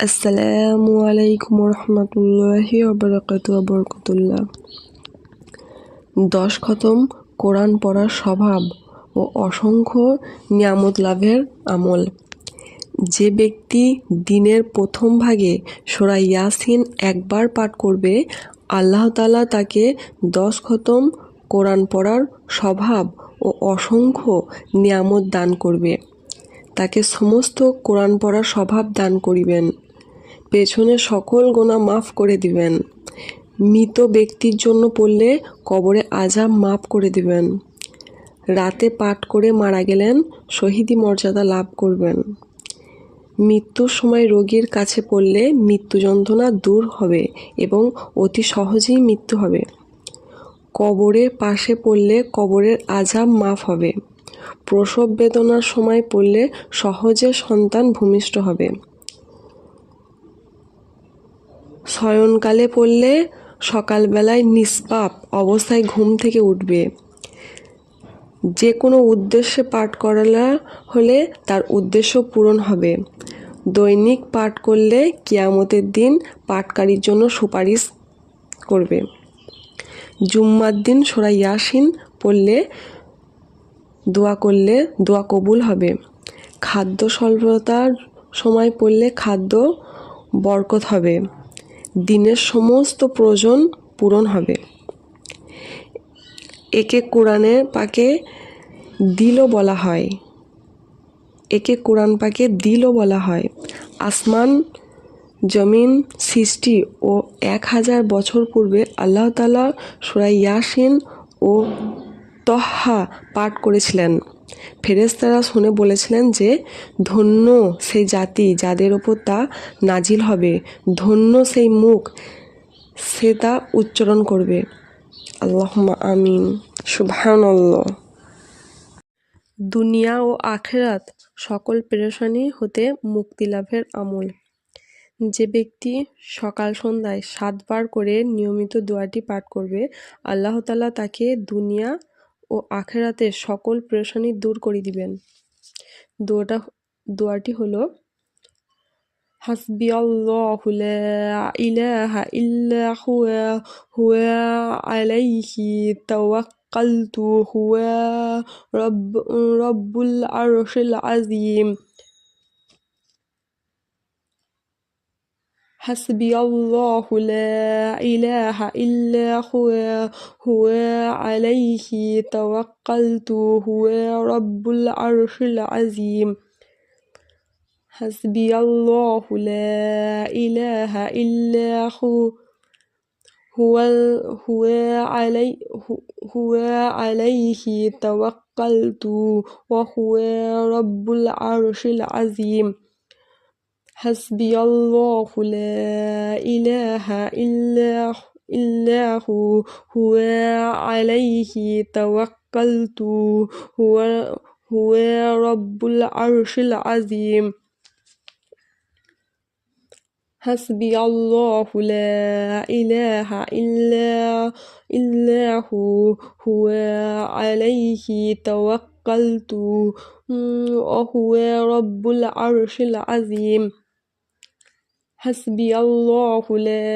আসসালামু আলাইকুম রহমতুল্লাহি বরকতুল্লাহ। 10 খতম কোরআন পড়ার স্বভাব ও অসংখ্য নিয়ামত লাভের আমল। যে ব্যক্তি দিনের প্রথম ভাগে সূরা ইয়াসিন একবার পাঠ করবে, আল্লাহ তাআলা তাকে 10 খতম কোরআন পড়ার স্বভাব ও অসংখ্য নিয়ামত দান করবে। তাকে সমস্ত কোরআন পড়ার স্বভাব দান করিবেন। পেছনে সকল গুনাহ মাফ করে দিবেন। মৃত ব্যক্তির জন্য পড়লে কবরে আযাব মাফ করে দিবেন। রাতে পাঠ করে মারা গেলেন শহীদি মর্যাদা লাভ করবেন। মৃত্যুর সময় রোগীর কাছে পড়লে মৃত্যু যন্ত্রণা দূর হবে এবং অতি সহজেই মৃত্যু হবে। কবরের পাশে পড়লে কবরের আযাব মাফ হবে। প্রসব বেদনার সময় পড়লে সহজে সন্তান ভূমিষ্ঠ হবে। শয়নকালে পড়লে সকালবেলায় নিষ্পাপ অবস্থায় ঘুম থেকে উঠবে। যে কোনো উদ্দেশ্যে পাঠ করা হলে তার উদ্দেশ্য পূরণ হবে। দৈনিক পাঠ করলে কিয়ামতের দিন পাঠকারীর জন্য সুপারিশ করবে। জুম্মার দিন সূরা ইয়াসিন পড়লে দোয়া করলে দোয়া কবুল হবে। খাদ্য স্বল্পতার সময় পড়লে খাদ্য বরকত হবে। দিনের সমস্ত প্রয়োজন পূরণ হবে। একে কোরআনে পাকে দিলও বলা হয়। কোরআন পাকে দিলও বলা হয়। আসমান জমিন সৃষ্টি ও 1000 বছর পূর্বে আল্লাহ তাআলা সূরা ইয়াসিন ও তহা পাঠ করেছিলেন। ফেরেশতারা শুনে বলেছিলেন যে, ধন্য সেই জাতি যাদের ওপর তা নাজিল হবে, ধন্য সেই মুখ সে তা উচ্চারণ করবে। আল্লাহুম্মা আমিন। সুবহানাল্লাহ। দুনিয়া ও আখিরাত সকল পেরেশানি হতে মুক্তি লাভের আমল। যে ব্যক্তি সকাল সন্ধ্যায় 7 বার করে নিয়মিত দোয়াটি পাঠ করবে, আল্লাহ তাআলা তাকে দুনিয়া ও আখিরাতের সকল পেরেশানি দূর করে দিবেন। দোয়াটি হলো, হাসবিয়াল্লাহু লা ইলাহা ইল্লা হুয়া আলাইহি তাওয়াক্কালতু হুয়া রাব্বুল আরশিল আযীম। হাসবিয়াল্লাহু লা ইলাহা ইল্লা হুয়া আলাইহি তাওয়াক্কালতু হুয়া রাব্বুল আরশিল আযীম। হাসবিয়াল্লাহু লা ইলাহা ইল্লা হুয়া আলাইহি তাওয়াক্কালতু ওয়া হুয়া রাব্বুল আরশিল আযীম। হাসবিয়াল্লাহু লা ইলাহা ইল্লা হুয়া আলাইহি তাওয়াক্কালতু হুয়া রাব্বুল আরশিল আযীম। হাসবিয়াল্লাহু লা ইলাহা ইল্লা হুয়া আলাইহি তাওয়াক্কালতু ওয়া হুয়া রাব্বুল আরশিল আযীম। হাসবিয়াল্লাহু লা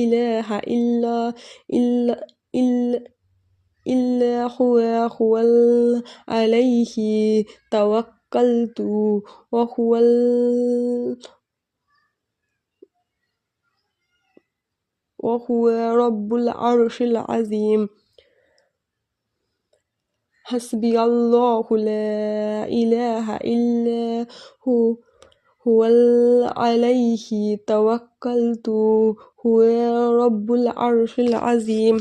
ইলাহা ইল্লা হুয়া আলাইহি তাওয়াক্কালতু ওয়া হুয়া রাব্বুল আরশিল আযীম। হাসবিয়াল্লাহু লা ইলাহা ইল্লা হুয়া আলাইহি তাওয়াক্কালতু হুয়া রাব্বুল আরশিল আযীম।